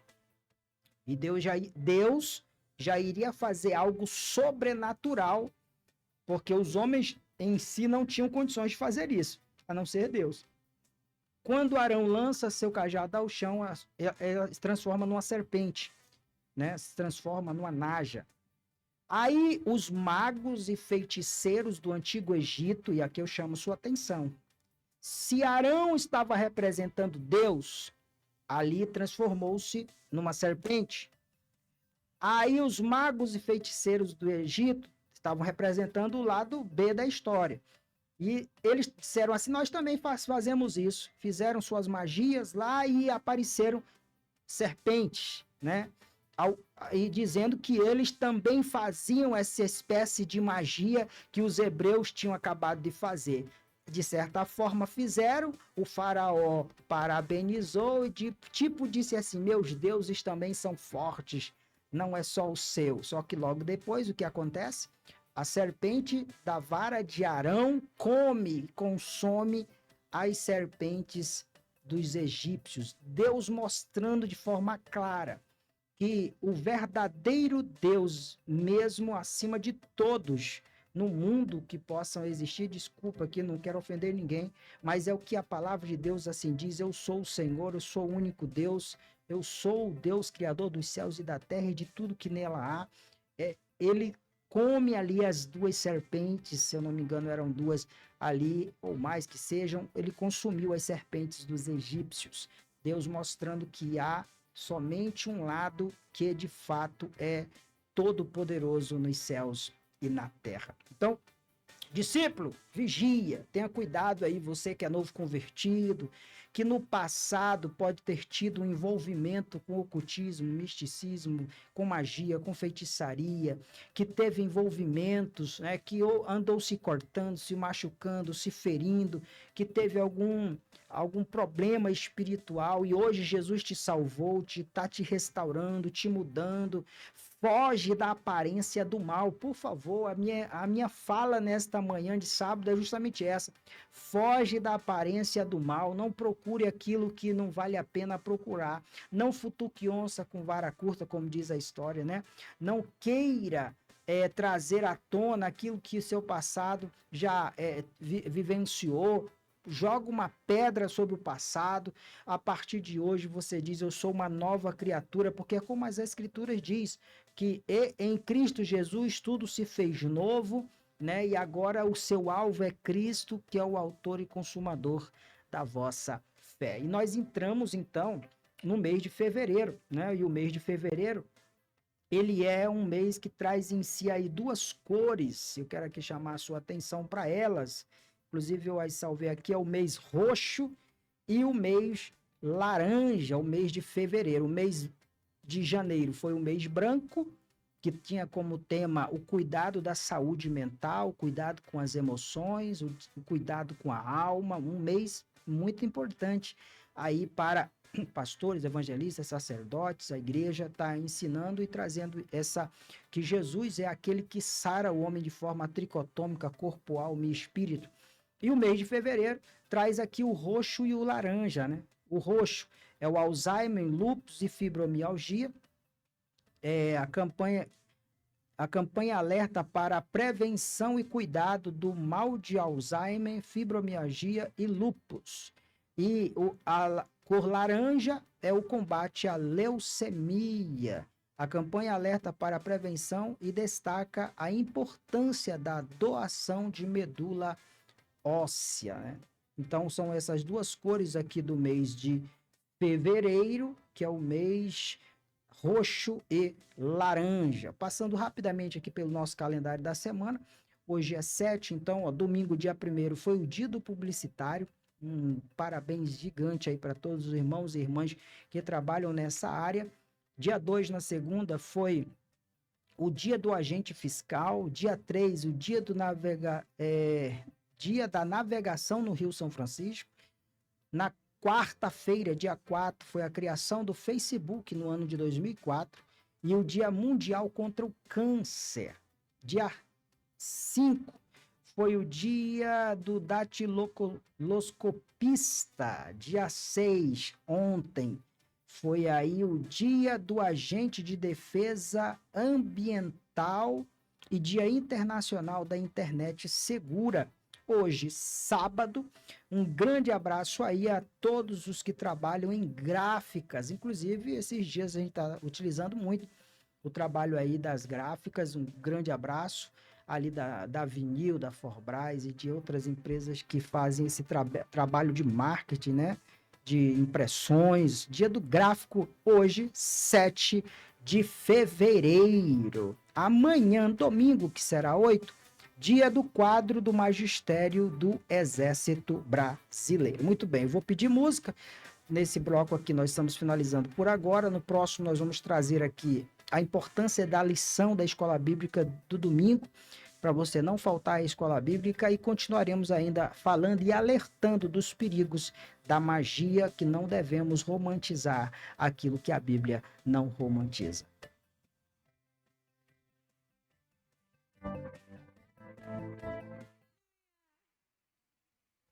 E Deus já iria fazer algo sobrenatural, porque os homens em si não tinham condições de fazer isso. a não ser Deus. Quando Arão lança seu cajado ao chão, ela se transforma numa serpente, né? Se transforma numa naja. Aí os magos e feiticeiros do Antigo Egito, e aqui eu chamo sua atenção, se Arão estava representando Deus, ali transformou-se numa serpente. Aí os magos e feiticeiros do Egito estavam representando o lado B da história. E eles disseram assim, nós também fazemos isso. Fizeram suas magias lá e apareceram serpentes, né? E dizendo que eles também faziam essa espécie de magia que os hebreus tinham acabado de fazer. De certa forma fizeram, o faraó parabenizou e disse assim, meus deuses também são fortes, não é só o seu. Só que logo depois o que acontece? A serpente da vara de Arão consome as serpentes dos egípcios. Deus mostrando de forma clara que o verdadeiro Deus, mesmo acima de todos, no mundo que possam existir, desculpa aqui, não quero ofender ninguém, mas é o que a palavra de Deus assim diz, eu sou o Senhor, eu sou o único Deus, eu sou o Deus criador dos céus e da terra e de tudo que nela há. Ele come ali as duas serpentes, se eu não me engano eram duas ali, ou mais que sejam, ele consumiu as serpentes dos egípcios, Deus mostrando que há somente um lado que de fato é todo poderoso nos céus e na terra. Então, discípulo, vigia, tenha cuidado aí, você que é novo convertido, que no passado pode ter tido um envolvimento com ocultismo, misticismo, com magia, com feitiçaria, que teve envolvimentos, né, que andou se cortando, se machucando, se ferindo, que teve algum problema espiritual e hoje Jesus te salvou, está te restaurando, te mudando. Foge da aparência do mal, por favor. A minha fala nesta manhã de sábado é justamente essa. Foge da aparência do mal, não procure aquilo que não vale a pena procurar. Não futuque onça com vara curta, como diz a história, né? Não queira trazer à tona aquilo que seu passado já vivenciou. Joga uma pedra sobre o passado. A partir de hoje você diz, eu sou uma nova criatura, porque é como as escrituras diz, que em Cristo Jesus tudo se fez novo, né? E agora o seu alvo é Cristo, que é o autor e consumador da vossa fé. E nós entramos então no mês de fevereiro, né? E o mês de fevereiro, ele é um mês que traz em si aí duas cores. Eu quero aqui chamar a sua atenção para elas. Inclusive eu as salvei aqui, é o mês roxo e o mês laranja, o mês de fevereiro. O mês de janeiro foi o mês branco, que tinha como tema o cuidado da saúde mental, o cuidado com as emoções, o cuidado com a alma, um mês muito importante aí para pastores, evangelistas, sacerdotes, a igreja está ensinando e trazendo que Jesus é aquele que sara o homem de forma tricotômica, corpo, alma e espírito. E o mês de fevereiro traz aqui o roxo e o laranja, né? O roxo é o Alzheimer, lúpus e fibromialgia. A campanha alerta para a prevenção e cuidado do mal de Alzheimer, fibromialgia e lúpus. E a cor laranja é o combate à leucemia. A campanha alerta para a prevenção e destaca a importância da doação de medula óssea, né? Então são essas duas cores aqui do mês de fevereiro, que é o mês roxo e laranja. Passando rapidamente aqui pelo nosso calendário da semana, hoje é 7, então, domingo, dia 1º, foi o dia do publicitário. Parabéns gigante aí para todos os irmãos e irmãs que trabalham nessa área. Dia 2, na segunda, foi o dia do agente fiscal. Dia 3, o dia dia da navegação no Rio São Francisco. Na quarta-feira, dia 4, foi a criação do Facebook no ano de 2004 e o Dia Mundial contra o Câncer. Dia 5 foi o dia do datiloscopista. Dia 6, ontem, foi aí o dia do agente de defesa ambiental e Dia Internacional da Internet Segura. hoje, sábado. Um grande abraço aí a todos os que trabalham em gráficas. Inclusive, esses dias a gente está utilizando muito o trabalho aí das gráficas. Um grande abraço ali da Vinil, da Forbras e de outras empresas que fazem esse trabalho de marketing, né? De impressões. Dia do gráfico hoje, 7 de fevereiro. Amanhã, domingo, que será 8, dia do quadro do magistério do Exército Brasileiro. Muito bem, eu vou pedir música. Nesse bloco aqui nós estamos finalizando por agora. No próximo nós vamos trazer aqui a importância da lição da escola bíblica do domingo, para você não faltar à escola bíblica, e continuaremos ainda falando e alertando dos perigos da magia, que não devemos romantizar aquilo que a Bíblia não romantiza.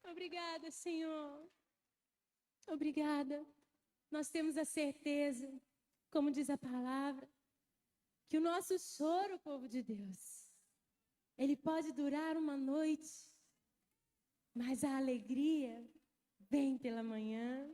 Obrigada, Senhor. Obrigada. Nós temos a certeza, como diz a palavra, que o nosso choro, povo de Deus, ele pode durar uma noite, mas a alegria vem pela manhã.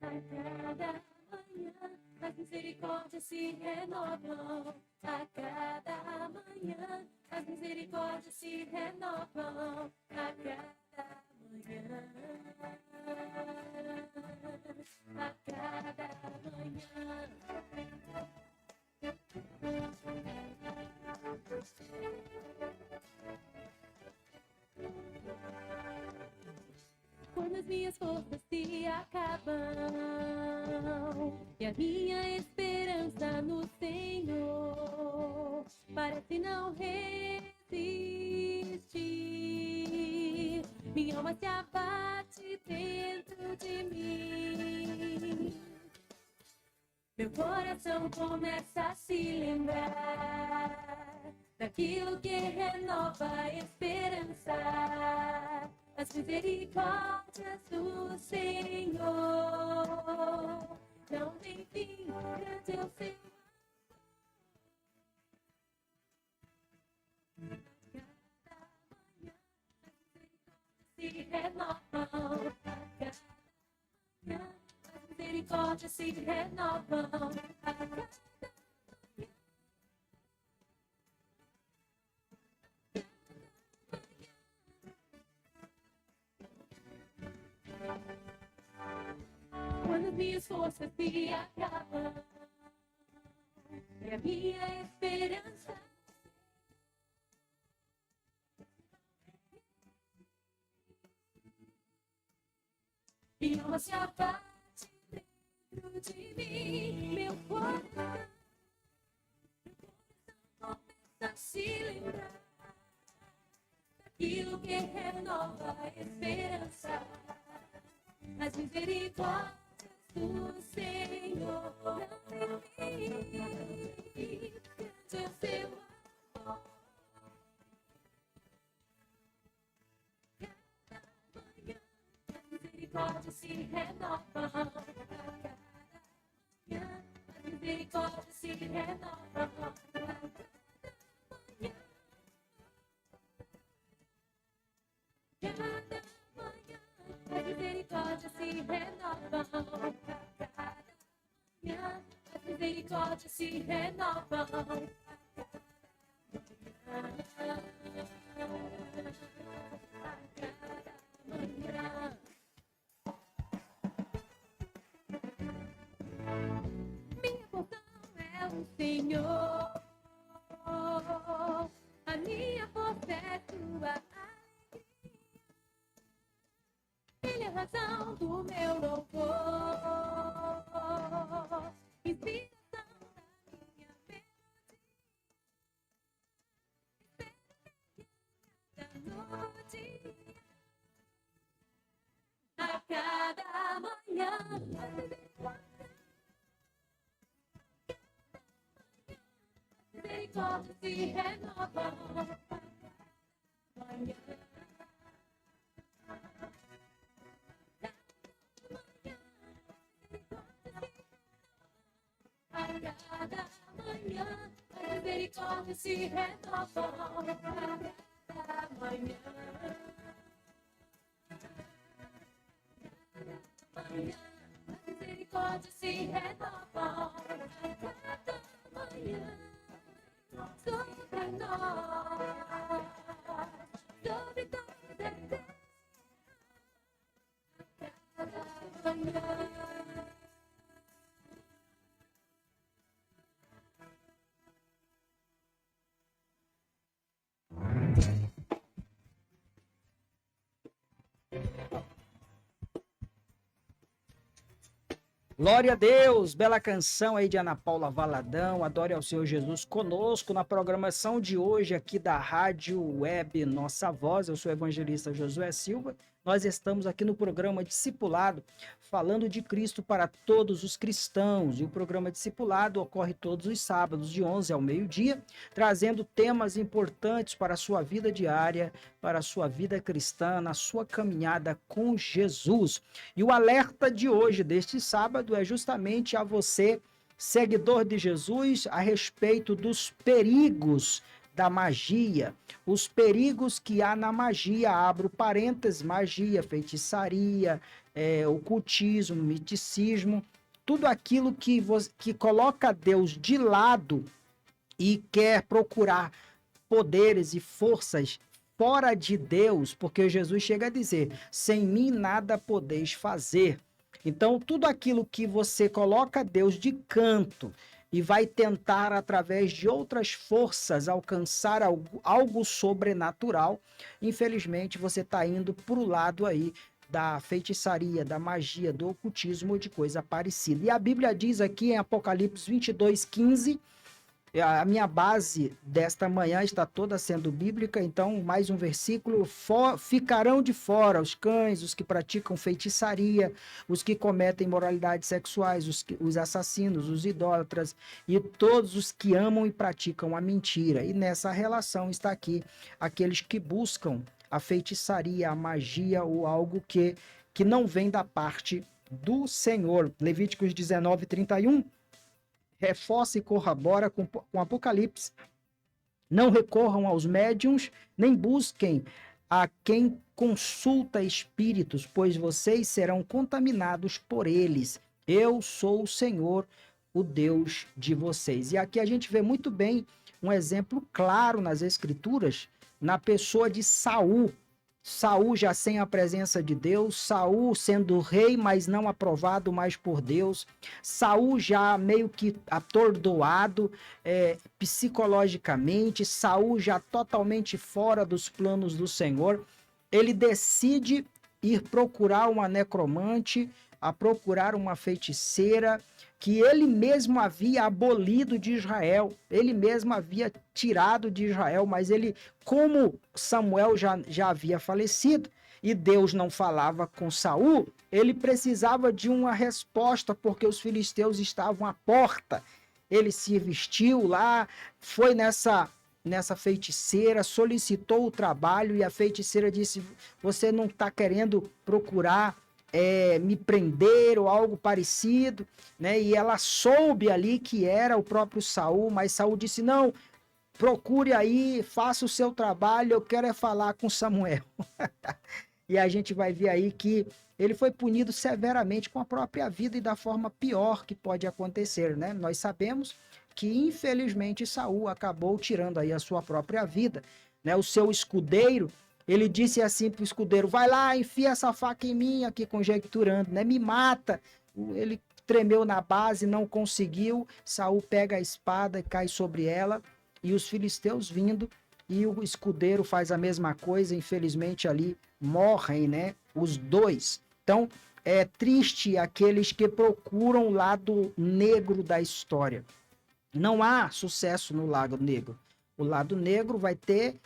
A cada manhã as misericórdias se renovam. A cada manhã as misericórdias se renovam. A cada manhã, a cada manhã. Quando as minhas forças se acabam e a minha esperança no Senhor parece não resistir, minha alma se abate dentro de mim. Meu coração começa a se lembrar daquilo que renova a esperança, as misericórdias do Senhor. Não tem fim, grande é o seu se renovam. As misericórdias se renovam. Quando as minhas forças se acabam e a minha esperança e alma se abate dentro de mim, meu coração começa a se lembrar daquilo que renova a esperança, as misericórdias do Senhor. Não tem fim, grande é o seu amor. Cada manhã as misericórdias se renovam. Cada manhã as misericórdias se renovam. Cada manhã, as misericórdias se renovam. Cada manhã as misericórdias se renovam. Minha porção é o Senhor, a minha força é tua. Ele é a razão do meu louvor, inspiração da minha mente, da noite, a cada manhã. Misericórdia se renova manhã. misericórdia se renova a cada manhã. A misericórdia se renova a cada manhã. Sobre nós, sobre toda a cada manhã. Glória a Deus, bela canção aí de Ana Paula Valadão, adore ao Senhor Jesus conosco na programação de hoje aqui da Rádio Web Nossa Voz. Eu sou o evangelista Josué Silva, nós estamos aqui no programa Discipulado, falando de Cristo para todos os cristãos, e o programa Discipulado ocorre todos os sábados de 11 ao meio-dia, trazendo temas importantes para a sua vida diária, para a sua vida cristã, na sua caminhada com Jesus. E o alerta de hoje, deste sábado, é justamente a você, seguidor de Jesus, a respeito dos perigos da magia, os perigos que há na magia, abro parênteses, magia, feitiçaria, ocultismo, misticismo, tudo aquilo que coloca Deus de lado e quer procurar poderes e forças fora de Deus, porque Jesus chega a dizer, sem mim nada podeis fazer. Então, tudo aquilo que você coloca Deus de canto e vai tentar, através de outras forças, alcançar algo sobrenatural, infelizmente você está indo para o lado aí da feitiçaria, da magia, do ocultismo ou de coisa parecida. E a Bíblia diz aqui em Apocalipse 22:15, a minha base desta manhã está toda sendo bíblica, então mais um versículo, ficarão de fora os cães, os que praticam feitiçaria, os que cometem imoralidades sexuais, os assassinos, os idólatras e todos os que amam e praticam a mentira. E nessa relação está aqui aqueles que buscam a feitiçaria, a magia ou algo que não vem da parte do Senhor. Levíticos 19:31 reforça e corrobora com Apocalipse. Não recorram aos médiuns, nem busquem a quem consulta espíritos, pois vocês serão contaminados por eles. Eu sou o Senhor, o Deus de vocês. E aqui a gente vê muito bem um exemplo claro nas Escrituras, na pessoa de Saul. Saul já sem a presença de Deus, Saul sendo rei, mas não aprovado mais por Deus, Saul já meio que atordoado psicologicamente, Saul já totalmente fora dos planos do Senhor. Ele decide ir procurar uma necromante, a procurar uma feiticeira, que ele mesmo havia abolido de Israel, ele mesmo havia tirado de Israel, mas ele, como Samuel já havia falecido e Deus não falava com Saul, ele precisava de uma resposta, porque os filisteus estavam à porta. Ele se vestiu lá, foi nessa feiticeira, solicitou o trabalho e a feiticeira disse, você não está querendo procurar me prender ou algo parecido, né? E ela soube ali que era o próprio Saul, mas Saul disse, não, procure aí, faça o seu trabalho, eu quero falar com Samuel. E a gente vai ver aí que ele foi punido severamente com a própria vida e da forma pior que pode acontecer, né? Nós sabemos que, infelizmente, Saul acabou tirando aí a sua própria vida, né? O seu escudeiro, ele disse assim para o escudeiro, vai lá, enfia essa faca em mim, aqui conjecturando, né? Me mata. Ele tremeu na base, não conseguiu. Saul pega a espada e cai sobre ela. E os filisteus vindo, e o escudeiro faz a mesma coisa. Infelizmente ali morrem, né? Os dois. Então, é triste aqueles que procuram o lado negro da história. Não há sucesso no lado negro. O lado negro vai ter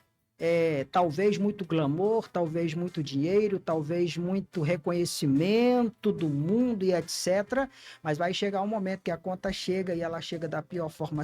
talvez muito glamour, talvez muito dinheiro, talvez muito reconhecimento do mundo e etc. Mas vai chegar um momento que a conta chega e ela chega da pior forma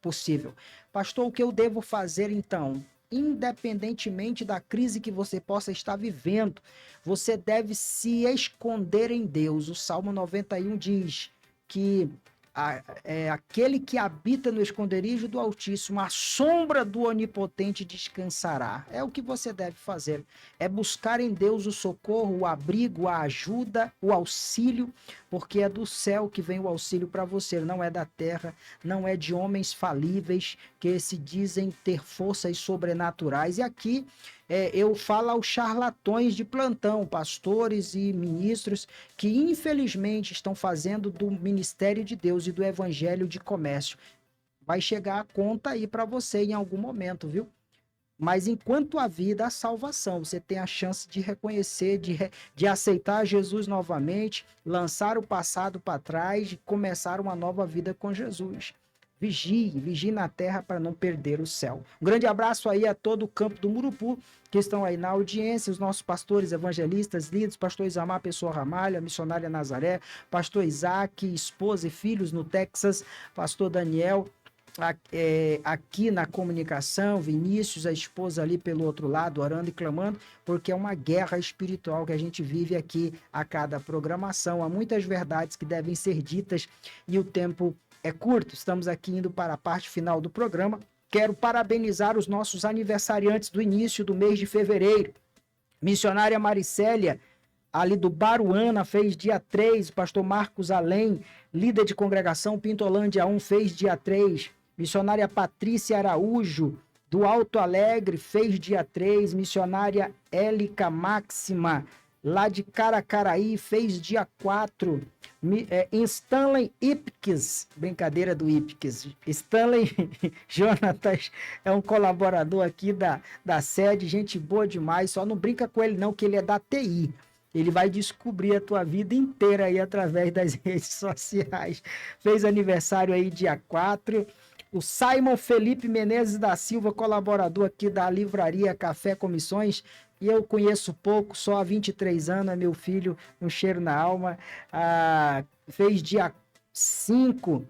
possível. Pastor, o que eu devo fazer então? Independentemente da crise que você possa estar vivendo, você deve se esconder em Deus. O Salmo 91 diz que aquele que habita no esconderijo do Altíssimo, a sombra do Onipotente descansará. É o que você deve fazer. É buscar em Deus o socorro, o abrigo, a ajuda, o auxílio, porque é do céu que vem o auxílio para você, não é da terra, não é de homens falíveis que se dizem ter forças sobrenaturais. E aqui eu falo aos charlatões de plantão, pastores e ministros que infelizmente estão fazendo do ministério de Deus e do evangelho de comércio. Vai chegar a conta aí para você em algum momento, viu? Mas enquanto há vida, há salvação. Você tem a chance de reconhecer, de aceitar Jesus novamente, lançar o passado para trás e começar uma nova vida com Jesus. Vigie na terra para não perder o céu. Um grande abraço aí a todo o campo do Murupu, que estão aí na audiência, os nossos pastores, evangelistas, líderes, pastor Isamar Pessoa Ramalho, a missionária Nazaré, pastor Isaac, esposa e filhos no Texas, pastor Daniel, aqui na comunicação, Vinícius, a esposa ali pelo outro lado, orando e clamando, porque é uma guerra espiritual que a gente vive aqui a cada programação. Há muitas verdades que devem ser ditas e o tempo é curto. Estamos aqui indo para a parte final do programa. Quero parabenizar os nossos aniversariantes do início do mês de fevereiro. Missionária Maricélia, ali do Baruana, fez dia 3. O pastor Marcos Além, líder de congregação Pintolândia 1, fez dia 3. Missionária Patrícia Araújo, do Alto Alegre, fez dia 3. Missionária Élica Máxima, lá de Caracaraí, fez dia 4. Stanley Ipkes, brincadeira do Ipkes. Stanley Jonatas é um colaborador aqui da sede, gente boa demais. Só não brinca com ele não, que ele é da TI. Ele vai descobrir a tua vida inteira aí através das redes sociais. Fez aniversário aí dia 4. O Simon Felipe Menezes da Silva, colaborador aqui da Livraria Café Comissões, e eu conheço pouco, só há 23 anos, é meu filho, um cheiro na alma. Fez dia 5.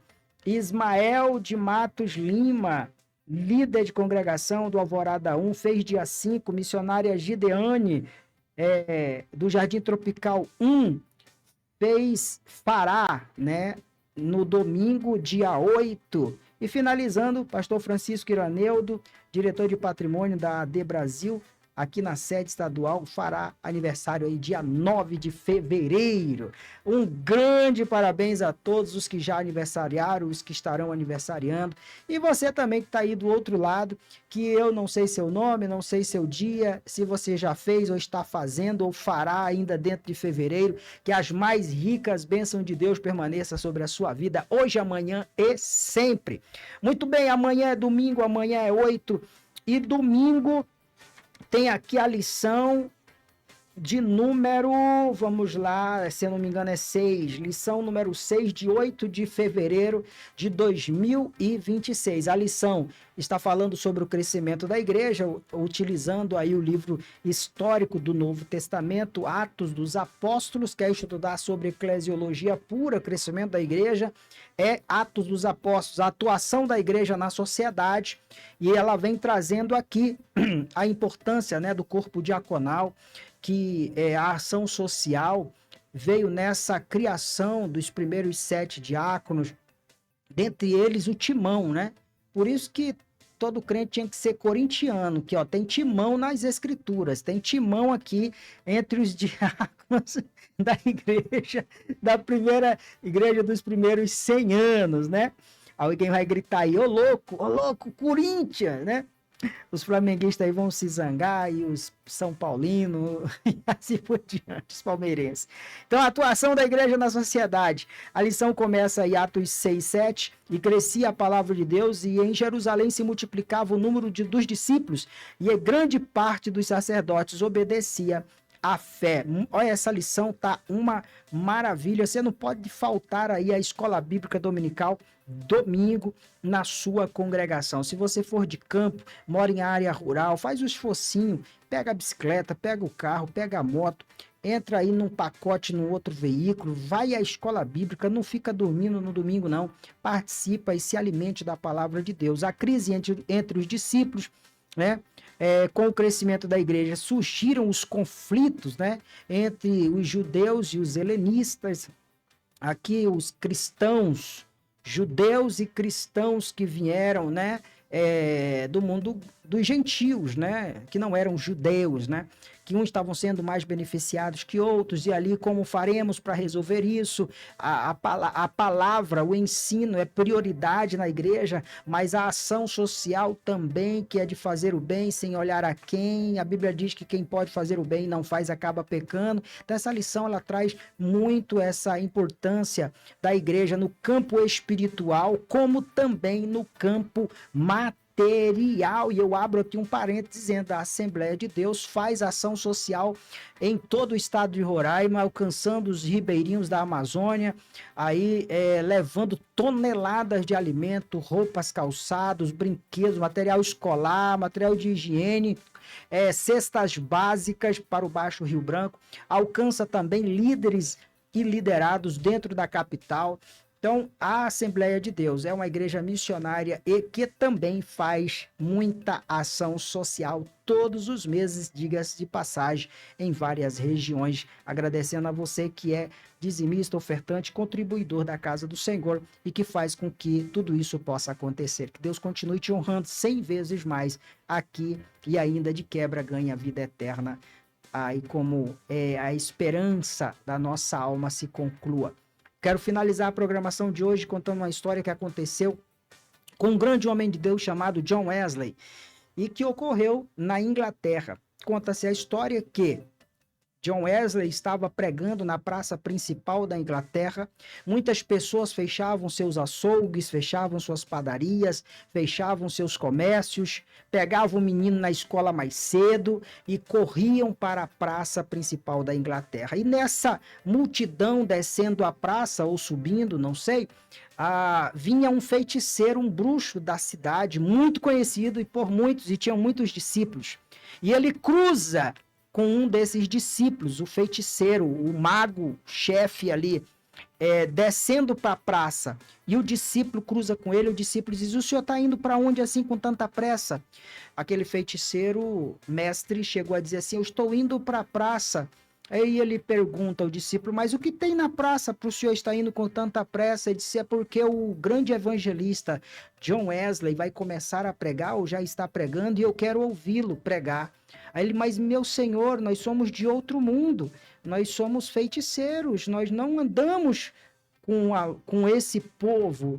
Ismael de Matos Lima, líder de congregação do Alvorada 1, fez dia 5. Missionária Gideane, do Jardim Tropical 1, fará, né, no domingo, dia 8. E finalizando, pastor Francisco Iraneudo, diretor de patrimônio da AD Brasil, aqui na sede estadual, fará aniversário aí dia 9 de fevereiro. Um grande parabéns a todos os que já aniversariaram, os que estarão aniversariando. E você também que está aí do outro lado, que eu não sei seu nome, não sei seu dia, se você já fez ou está fazendo ou fará ainda dentro de fevereiro, que as mais ricas bênçãos de Deus permaneçam sobre a sua vida, hoje, amanhã e sempre. Muito bem, amanhã é domingo, amanhã é 8, e domingo tem aqui a lição de número, vamos lá, se eu não me engano é 6, lição número 6 de 8 de fevereiro de 2026. A lição está falando sobre o crescimento da igreja, utilizando aí o livro histórico do Novo Testamento, Atos dos Apóstolos, quer estudar sobre eclesiologia pura, crescimento da igreja, é Atos dos Apóstolos, a atuação da igreja na sociedade, e ela vem trazendo aqui a importância, né, do corpo diaconal, que a ação social veio nessa criação dos primeiros 7 diáconos, dentre eles o Timão, né? Por isso que todo crente tinha que ser corintiano, que tem Timão nas escrituras, tem Timão aqui entre os diáconos da igreja, da primeira igreja dos primeiros 100 anos, né? Alguém vai gritar aí, ô louco, Corinthians, né? Os flamenguistas aí vão se zangar e os São Paulinos e assim por diante, os palmeirenses. Então, a atuação da igreja na sociedade. A lição começa em Atos 6, 7, e crescia a palavra de Deus, e em Jerusalém se multiplicava o número dos discípulos, e a grande parte dos sacerdotes obedecia à fé. Olha, essa lição tá uma maravilha. Você não pode faltar aí a escola bíblica dominical domingo na sua congregação. Se você for de campo, mora em área rural, faz o esforcinho, pega a bicicleta, pega o carro, pega a moto, entra aí num pacote, num outro veículo, vai à escola bíblica, não fica dormindo no domingo não, participa e se alimente da palavra de Deus. A crise entre os discípulos, né? Com o crescimento da igreja, surgiram os conflitos, né, entre os judeus e os helenistas. Aqui os cristãos judeus e cristãos que vieram, né, do mundo dos gentios, né, que não eram judeus, né, que uns estavam sendo mais beneficiados que outros, e ali como faremos para resolver isso? A palavra, o ensino é prioridade na igreja, mas a ação social também, que é de fazer o bem sem olhar a quem. A Bíblia diz que quem pode fazer o bem e não faz acaba pecando. Então essa lição ela traz muito essa importância da igreja no campo espiritual, como também no campo material. E eu abro aqui um parênteses dizendo: a Assembleia de Deus faz ação social em todo o estado de Roraima, alcançando os ribeirinhos da Amazônia, aí levando toneladas de alimento, roupas, calçados, brinquedos, material escolar, material de higiene, cestas básicas para o Baixo Rio Branco, alcança também líderes e liderados dentro da capital. Então, a Assembleia de Deus é uma igreja missionária e que também faz muita ação social todos os meses, diga-se de passagem, em várias regiões. Agradecendo a você que é dizimista, ofertante, contribuidor da Casa do Senhor e que faz com que tudo isso possa acontecer. Que Deus continue te honrando 100 vezes mais aqui e ainda de quebra ganhe a vida eterna. Aí como a esperança da nossa alma se conclua. Quero finalizar a programação de hoje contando uma história que aconteceu com um grande homem de Deus chamado John Wesley e que ocorreu na Inglaterra. Conta-se a história que John Wesley estava pregando na praça principal da Inglaterra. Muitas pessoas fechavam seus açougues, fechavam suas padarias, fechavam seus comércios, pegavam o menino na escola mais cedo e corriam para a praça principal da Inglaterra. E nessa multidão descendo a praça ou subindo, não sei, vinha um feiticeiro, um bruxo da cidade, muito conhecido e por muitos, e tinham muitos discípulos. E ele cruza com um desses discípulos, o feiticeiro, o mago chefe ali, descendo para a praça, e o discípulo cruza com ele, o discípulo diz: o senhor está indo para onde assim com tanta pressa? Aquele feiticeiro, mestre, chegou a dizer assim: eu estou indo para a praça. Aí ele pergunta ao discípulo: mas o que tem na praça para o senhor estar indo com tanta pressa? Ele disse: é porque o grande evangelista John Wesley vai começar a pregar, ou já está pregando, e eu quero ouvi-lo pregar. Aí ele: mas meu senhor, nós somos de outro mundo, nós somos feiticeiros, nós não andamos com esse povo.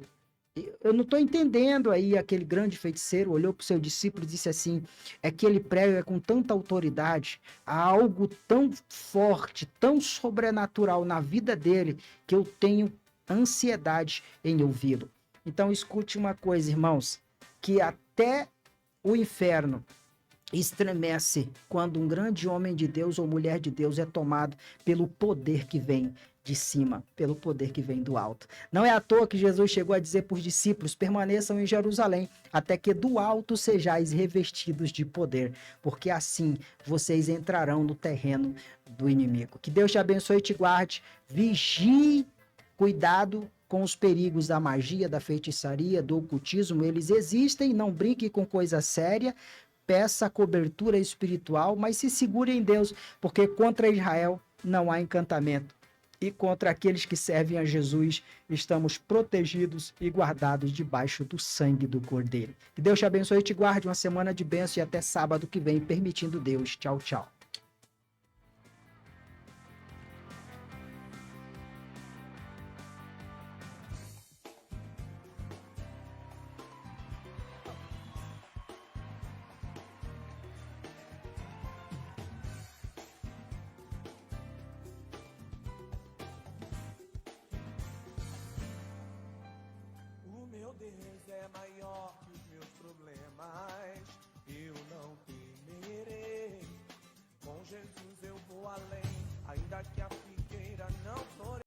Eu não estou entendendo. Aí aquele grande feiticeiro olhou para o seu discípulo e disse assim: é que ele prega com tanta autoridade, há algo tão forte, tão sobrenatural na vida dele, que eu tenho ansiedade em ouvi-lo. Então escute uma coisa, irmãos, que até o inferno estremece quando um grande homem de Deus ou mulher de Deus é tomado pelo poder que vem de cima, pelo poder que vem do alto. Não é à toa que Jesus chegou a dizer para os discípulos: permaneçam em Jerusalém, até que do alto sejais revestidos de poder, porque assim vocês entrarão no terreno do inimigo. Que Deus te abençoe e te guarde. Vigie, cuidado com os perigos da magia, da feitiçaria, do ocultismo. Eles existem, não brinque com coisa séria. Peça cobertura espiritual, mas se segure em Deus, porque contra Israel não há encantamento. E contra aqueles que servem a Jesus, estamos protegidos e guardados debaixo do sangue do Cordeiro. Que Deus te abençoe e te guarde. Uma semana de bênção e até sábado que vem, permitindo Deus. Tchau, tchau. Deus é maior que os meus problemas. Eu não